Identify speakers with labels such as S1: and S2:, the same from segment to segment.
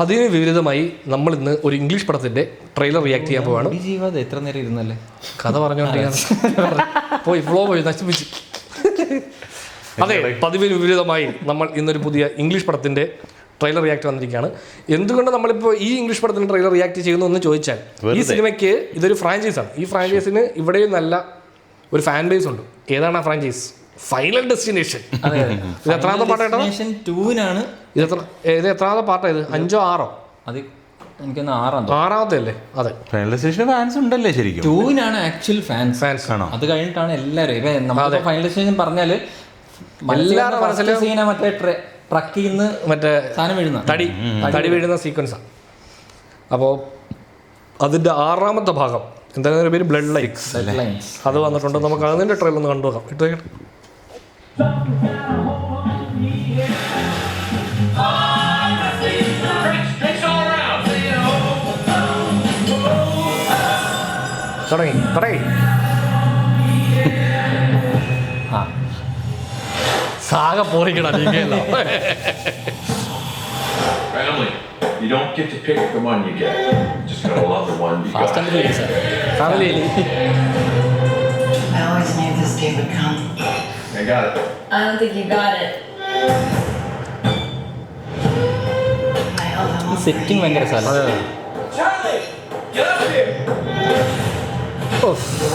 S1: അതിന് വിപരീതമായി നമ്മൾ ഇന്ന് ഒരു ഇംഗ്ലീഷ് പടത്തിന്റെ ട്രെയിലർ റിയാക്ട് ചെയ്യാൻ പോവാണ്.
S2: എത്ര നേരം ഇരുന്നല്ലേ
S1: കഥ പോയി ഫ്ലോ പോയി നശിപ്പിച്ച്. അതെ, പതിവിന് വിപരീതമായി നമ്മൾ ഇന്നൊരു പുതിയ ഇംഗ്ലീഷ് പടത്തിന്റെ ട്രെയിലർ റിയാക്ട് വന്നിരിക്കുകയാണ്. എന്തുകൊണ്ട് നമ്മളിപ്പോൾ ഈ ഇംഗ്ലീഷ് പടത്തിന് ട്രെയിലർ റിയാക്ട് ചെയ്യുന്നു എന്ന് ചോദിച്ചാൽ, ഈ സിനിമയ്ക്ക് ഇതൊരു ഫ്രാഞ്ചൈസാണ്. ഈ ഫ്രാഞ്ചൈസിന് ഇവിടെയും നല്ല ഒരു ഫാൻ ബേസ് ഉണ്ട്. ഏതാണ് ആ ഫ്രാഞ്ചൈസ്? Final destination. ഇത് എത്രാമത്തെ പാട്ടാണ്? ഇത് എത്രാമത്തെ പാട്ടാ? ഇത് 5ഓ 6ഓ?
S2: അത് എനിക്കൊന്ന്
S1: ആറാമത്തെ അല്ലേ? അതെ,
S3: ഫാൻസ് ഉണ്ടല്ലേ ശരിക്കും.
S2: 2-നാണ് ആക്ച്വൽ ഫാൻസ് ആണോ? അത് കഴിഞ്ഞിട്ടാണ് എല്ലാവരും. ഇപ്പം നമ്മൾ ഫൈനൽ ഡെസ്റ്റിനേഷൻ പറഞ്ഞാൽ
S1: എല്ലാവരുടെ മനസ്സിലും
S2: മറ്റേ ട്രക്കിൽ നിന്ന്
S1: മറ്റേ
S2: സാധനം വീഴുന്ന
S1: തടി വീഴുന്ന സീക്വൻസാണ്. അപ്പോൾ അതിൻ്റെ 6ാമത്തെ ഭാഗം എന്തായാലും പേര് ബ്ലഡ് ലൈൻസ്. അത് വന്നിട്ടുണ്ട്. നമുക്ക് അതിൻ്റെ ട്രെയിലർ ഒന്ന് കണ്ടുനോക്കാം. ഇട്ടേക്കട്ടെ. തുടങ്ങി. Saga പോറിക്കണ.
S4: Family, you don't get to pick the one you get. You just gotta love the one you got.
S1: Family.
S5: I always knew this day would come.
S4: I got it.
S6: I don't think you got it.
S5: I held him up.
S2: Setting ഭയങ്കര സ്ഥലം.
S4: Charlie, get up here.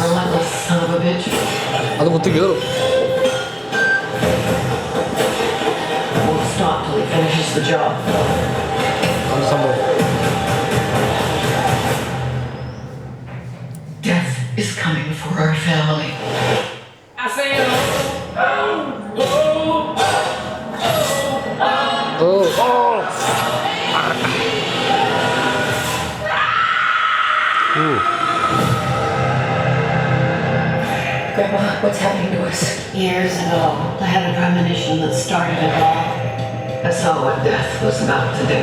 S5: Relentless son of a bitch.
S1: അത് കുത്തി കയറും.
S5: Won't stop till he finishes the job.
S1: അത് സംഭവം.
S5: Death is coming for our family.
S6: I say it.
S5: Grandma, what's happening to us? Years ago, I had a premonition that started it all. I saw what death was about to do.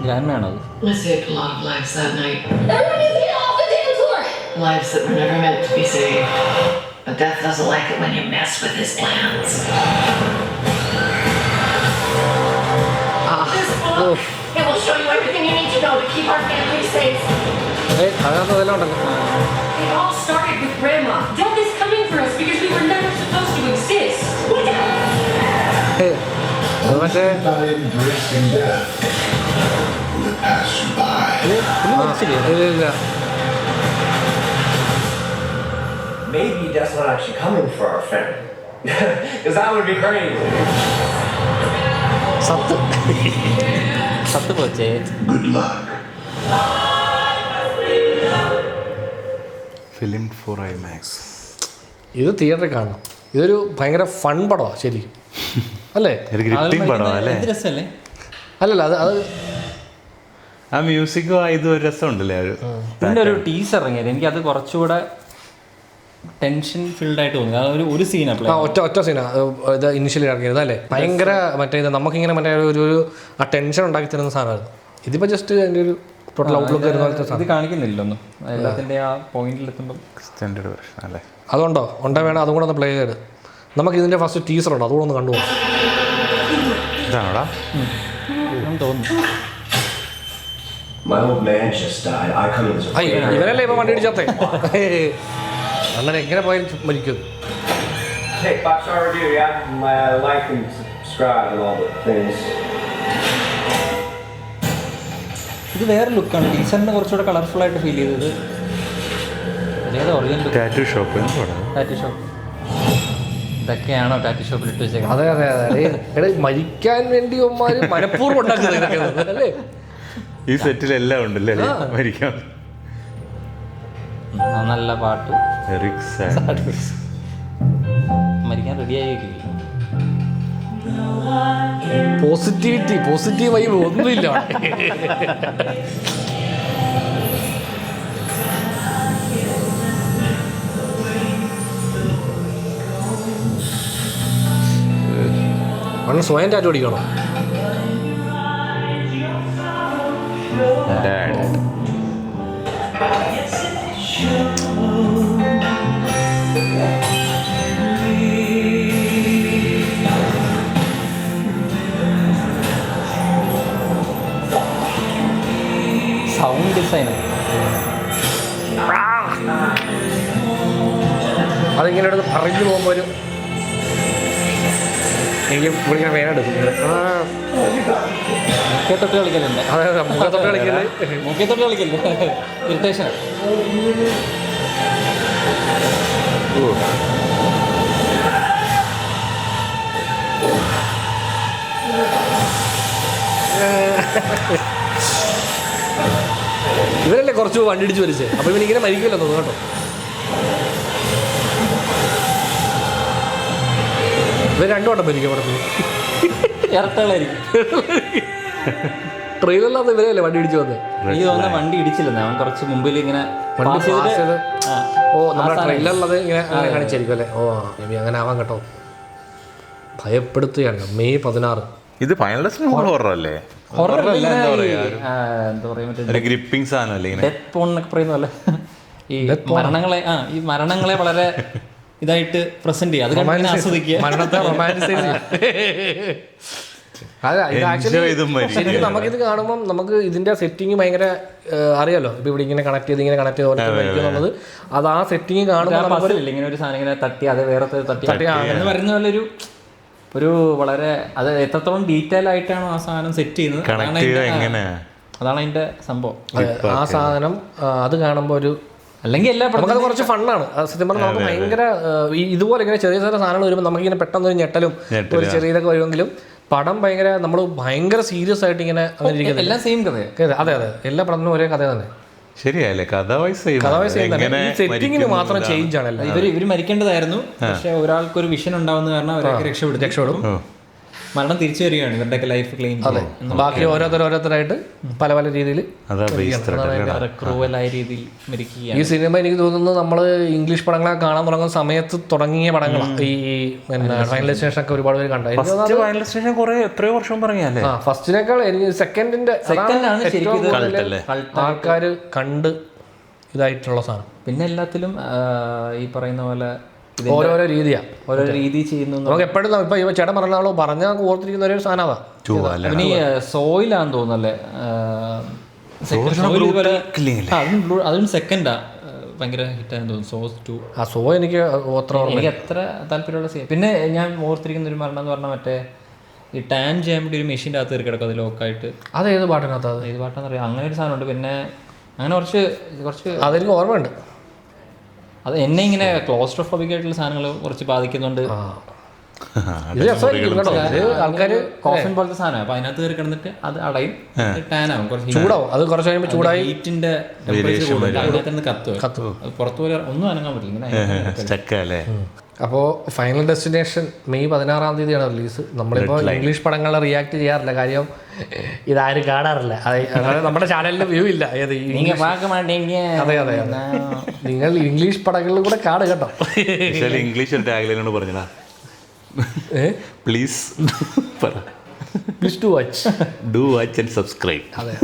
S2: ഗ്രാൻഡ്മയാണത്.
S5: I saved a lot of lives that night.
S6: Everybody get off the dance floor!
S5: Lives that were never meant to be saved. But death doesn't like it when you mess with his plans.
S6: It will show you everything you need to know to keep our family safe.
S1: അതിനകത്തെല്ലാം ഉണ്ടല്ലോ.
S6: It all started with Grandma. Death is coming for us because we were never supposed to exist.
S1: അത് മറ്റേ
S4: Embracing death. Will it pass you by?
S1: ഇല്ല.
S7: Maybe that's not actually coming for our family. Because that would be crazy.
S2: സത്ത് പോച്ചേ.
S4: Good luck.
S3: Film four IMAX.
S1: ഇത് തിയേറ്ററിൽ കാണണം. ഇതൊരു ഭയങ്കര fun പടമാണ് ശരിക്കും, അല്ലേ?
S3: ഒരു ഗ്രിപ്പിംഗ് പടം അല്ലേ?
S2: രസമല്ലേ?
S1: അല്ലല്ല, അത്
S3: ആ മ്യൂസിക്കും ഇത് ഒരു രസമുണ്ടല്ലേ.
S2: ഇതിൻ്റെ ഒരു ടീസർ ഇറങ്ങിയത് എനിക്കത് കുറച്ചുകൂടെ ടെൻഷൻ ഫിൽഡ് ആയിട്ട് തോന്നി. ഒരു സീനാണ്
S1: ഒറ്റ സീനാ ഇത് ഇനിഷ്യലി ഇറങ്ങിയത് അല്ലേ. ഭയങ്കര മറ്റേ ഇത് നമുക്കിങ്ങനെ മറ്റേ ഒരു ആ ടെൻഷൻ ഉണ്ടാക്കി തരുന്ന സാധനമായിരുന്നു. ഇതിപ്പോൾ ജസ്റ്റ് അതിൻ്റെ ഒരു ടോട്ടൽ ഔട്ട്ലുക്ക് വരുന്ന പോലത്തെ
S2: ഇത്
S1: സാധനം
S2: കാണിക്കുന്നില്ല ഒന്നും. എല്ലാത്തിൻ്റെ ആ പോയിന്റിലെത്തുമ്പോൾ
S3: എക്സ്റ്റൻഡഡ് വെർഷൻ അല്ലേ.
S1: അതുകൊണ്ടോ വേണം അതും കൂടെ ഒന്ന് പ്ലേ ചെയ്ത് നമുക്ക് ഇതിൻ്റെ ഫസ്റ്റ് ടീസർ ഉണ്ടോ അതുകൂടെ ഒന്ന് കണ്ടുപോകാം.
S3: ഇതാണോടാ
S2: തോന്നുന്നു.
S7: My old man just died. I come in as a
S1: ഇവനല്ലേ ഇപ്പം വണ്ടി ഇടിച്ചേ. അണ്ണൻ എങ്ങനെ പോയാലും മരിക്കും.
S7: Hey, 5-star review, yeah? Like and subscribe and all the things.
S2: ഇത് വേറെ ലുക്കാണ്. ടീച്ചറിന് കുറച്ചുകൂടെ കളർഫുൾ ആയിട്ട് ഫീൽ ചെയ്തത്. അതേതാ original
S3: tattoo shop.
S2: Tattoo shop. ഇതൊക്കെയാണോ ടാറ്റു ഷോപ്പിൽ ഇട്ട് വെച്ചേക്കുന്നത്?
S1: അതെ. മരിക്കാൻ വേണ്ടി മനഃപൂർവ്വം ഉണ്ടാക്കുന്നത് അല്ലേ.
S3: ഈ സെറ്റിലെല്ലാം ഉണ്ടല്ലേ മരിക്കാൻ.
S2: നല്ല പാട്ട്. മരിക്കാൻ റെഡിയായി.
S1: പോസിറ്റീവായി ഒന്നുമില്ല. അവന് സ്വയം ടാറ്റു അടിക്കണോ?
S2: സൗണ്ട് ഡിസൈൻ
S1: അതിങ്ങനെ എടുത്ത് പറഞ്ഞു പോകുമ്പോൾ ഒരു എനിക്ക് ഇവിടെ വേനെടുക്കും.
S2: മുഖത്തൊട്ട് കളിക്കലുണ്ട്.
S1: അതെ മുഖത്തൊട്ട് കളിക്കുന്നത്.
S2: മുഖത്തൊട്ട് കളിക്കല്ലേ, ഇറിറ്റേഷൻ.
S1: ഇവരല്ലേ കുറച്ച് വണ്ടി ഇടിച്ച് വരിച്ചേ, അപ്പോൾ ഇവനിങ്ങനെ മരിക്കുമല്ലോ തോന്നുന്നു കേട്ടോ. ഇവർ രണ്ടു വട്ടം മരിക്കും പടത്തിൽ.
S2: ഇരട്ടകളായിരിക്കും.
S1: ട്രെയിലറിലാന്ന് ഇവരല്ലേ വണ്ടി ഇടിച്ച് വന്നത്.
S2: ഈ തോന്നുന്ന വണ്ടി ഇടിച്ചില്ലെന്ന്, അവൻ കുറച്ച് മുമ്പിൽ ഇങ്ങനെ
S1: വണ്ടി
S2: pass ചെയ്തിട്ട്
S1: പാസ് ചെയ്ത് ഓ നമ്മുടെ
S2: ആ സാധനം.
S1: ട്രെയിലറിലത് ഇങ്ങനെ അങ്ങനെ കാണിച്ചായിരിക്കും അല്ലേ. ഓ മേബി അങ്ങനെ ആവാൻ കേട്ടോ. ഭയപ്പെടുത്തുകയാണ്. മെയ് 16.
S3: ഇത് ഫൈനൽ ഡെസ്റ്റിനേഷൻ ഹൊറർ അല്ലേ?
S2: Horror അല്ല,
S3: എന്താ
S2: ഇങ്ങനെ
S3: പറയാ,
S2: ഈ, എന്താ പറയാ, മറ്റേ
S3: ഒരു ഗ്രിപ്പിംഗ് സാധനം അല്ലേ ഇങ്ങനെ?
S2: ഡെത്ത് പോൺ എന്നൊക്കെ പറയുന്നതല്ലേ, ഈ മരണങ്ങളെ ഈ മരണങ്ങളെ വളരെ ഇതായിട്ട് പ്രസന്റ് ചെയ്യുക, അത് കണ്ടിങ്ങനെ ആസ്വദിക്കുക.
S1: മരണത്തെ റൊമാൻറ്റിസൈസ്. അതെ ഇത് ആക്ച്വലി ശരിക്കും നമുക്കിത് കാണുമ്പം നമുക്ക് ഇതിന്റെ സെറ്റിങ് ഭയങ്കര അറിയാലോ. ഇപ്പൊ ഇവിടെ ഇങ്ങനെ കണക്ട് ചെയ്ത് ഇങ്ങനെ കണക്ട് ചെയ്ത് എന്നുള്ളത് അത് ആ സെറ്റിങ് കാണുമ്പോൾ
S2: ഇങ്ങനെ ഒരു സാധനം ഇങ്ങനെ തട്ടി അത് വേറെ തട്ടി എന്ന് പറയുന്ന പോലെ ഒരു വളരെ അത് എത്രത്തോളം ഡീറ്റെയിൽ ആയിട്ടാണോ ആ സാധനം സെറ്റ് ചെയ്യുന്നത്, അതാണ് അതിന്റെ സംഭവം.
S1: ആ സാധനം അത് കാണുമ്പോൾ ഒരു
S2: അല്ലെങ്കിൽ എല്ലാ
S1: നമുക്കത് കുറച്ച് ഫണ്ണാണ് സത്യം പറഞ്ഞാൽ. നമുക്ക് ഭയങ്കര ഇതുപോലെ ഇങ്ങനെ ചെറിയ ചെറിയ സാധനങ്ങൾ വരുമ്പോൾ നമുക്കിങ്ങനെ പെട്ടെന്ന് ഒരു ഞെട്ടലും ഒരു ചെറിയ ഇതൊക്കെ വരുമെങ്കിലും പടം ഭയങ്കര നമ്മൾ ഭയങ്കര സീരിയസ് ആയിട്ട് ഇങ്ങനെ അങ്ങനെ ഇരിക്കുന്നത്.
S2: എല്ലാം സെയിം കഥയാണ്.
S1: അതെ അതെ എല്ലാ പടത്തിനും ഒരേ കഥ തന്നെ.
S3: ശരിയല്ലേ? കഥ വൈസ്
S1: സെറ്റിങ്ങിന് മാത്രം ചേഞ്ച് ആണല്ലോ.
S2: ഇവര് മരിക്കേണ്ടതായിരുന്നു, പക്ഷെ ഒരാൾക്കൊരു വിഷൻ ഉണ്ടാവുന്ന കാരണം അവരൊക്കെ രക്ഷപ്പെടും. മരണം തിരിച്ചു വരികയാണ്, ഇവരുടെയൊക്കെ ലൈഫ് ക്ലെയിം.
S1: ബാക്കി ഓരോരുത്തരായിട്ട് പല പല രീതിയിൽ
S2: ക്രൂവലായ രീതിയിൽ മരിക്കുകയാണ്.
S1: ഈ സിനിമ എനിക്ക് തോന്നുന്നു നമ്മൾ ഇംഗ്ലീഷ് പടങ്ങളെ കാണാൻ തുടങ്ങുന്ന സമയത്ത് തുടങ്ങിയ പടങ്ങളാണ്. ഈ ഫൈനൽ ഡെസ്റ്റിനേഷൻ ഒക്കെ ഒരുപാട് പേര് കണ്ടായിരുന്നു.
S3: എത്രയോ വർഷം പറഞ്ഞല്ലേ?
S1: ഫസ്റ്റിനേക്കാൾ എനിക്ക് സെക്കൻഡിന്റെ ആൾക്കാർ കണ്ട് ഇതായിട്ടുള്ള സാധനം.
S2: പിന്നെ എല്ലാത്തിലും ഈ പറയുന്ന പോലെ
S1: ഓരോരോ രീതിയാണ്,
S2: ഓരോ രീതി ചെയ്യുന്നു.
S1: നമുക്ക് എപ്പോഴും ഇപ്പൊ ചേട്ടൻ പറഞ്ഞാലോ പറഞ്ഞാൽ ഓർത്തിരിക്കുന്ന ഒരു സാധനമാണ്.
S2: പിന്നെ സോയിലാന്ന് തോന്നുന്നല്ലേ, അതും സെക്കൻഡാ ഭയങ്കര ഹിറ്റാന്ന് തോന്നുന്നു. സോസ് 2
S1: ആ സോ എനിക്ക്
S2: എനിക്ക് അത്ര താല്പര്യമുള്ള സീൻ. പിന്നെ ഞാൻ ഓർത്തിരിക്കുന്ന ഒരു മരണം എന്ന് പറഞ്ഞാൽ മറ്റേ ഈ ടാൻ ചെയ്യാൻ വേണ്ടി ഒരു മെഷീൻ്റെ അകത്ത് കിടക്കും, അത് ലോക്കായിട്ട്.
S1: അതേത് പാട്ടിനകത്ത്?
S2: ഏത് പാട്ടാന്ന് അറിയാം, അങ്ങനെ ഒരു സാധനമുണ്ട്. പിന്നെ അങ്ങനെ കുറച്ച്
S1: അതെനിക്ക് ഓർമ്മയുണ്ട്.
S2: അത് എന്നെ ഇങ്ങനെ ക്ലോസ്ട്രോഫോബിക് ആയിട്ടുള്ള സാധനങ്ങൾ കുറച്ച് ബാധിക്കുന്നുണ്ട്.
S1: ആൾക്കാര്
S2: കോഫിൻ പോലത്തെ സാധനം, അപ്പൊ അതിനകത്ത് കയറി കിടന്നിട്ട് അത് അടയും, ടാൻ ആവും, കുറച്ച്
S1: ചൂടാവും. അത് കുറച്ച് കഴിയുമ്പോൾ ചൂടായി
S2: ഹീറ്റിന്റെ ടെമ്പറേച്ചർ കൂടുതൽ അതിനകത്ത് കത്തും. അത് പുറത്തു പോലെ ഒന്നും അനങ്ങാൻ പറ്റില്ല.
S1: അപ്പോൾ ഫൈനൽ ഡെസ്റ്റിനേഷൻ മെയ് 16-ാം തീയതിയാണ് റിലീസ്. നമ്മളിപ്പോൾ ഇംഗ്ലീഷ് പടങ്ങളെ റിയാക്ട് ചെയ്യാറില്ല, കാര്യം ഇതാരും കാണാറില്ല. അതായത് നമ്മുടെ ചാനലിൽ വ്യൂ ഇല്ല. അതെ അതെ നിങ്ങൾ ഇംഗ്ലീഷ് പടങ്ങളിൽ കൂടെ കാണുക കേട്ടോ.
S3: ഇംഗ്ലീഷ് ടാഗ്ലൈനോട് പറഞ്ഞാ please
S1: to watch
S3: do watch and subscribe.
S1: അതെ.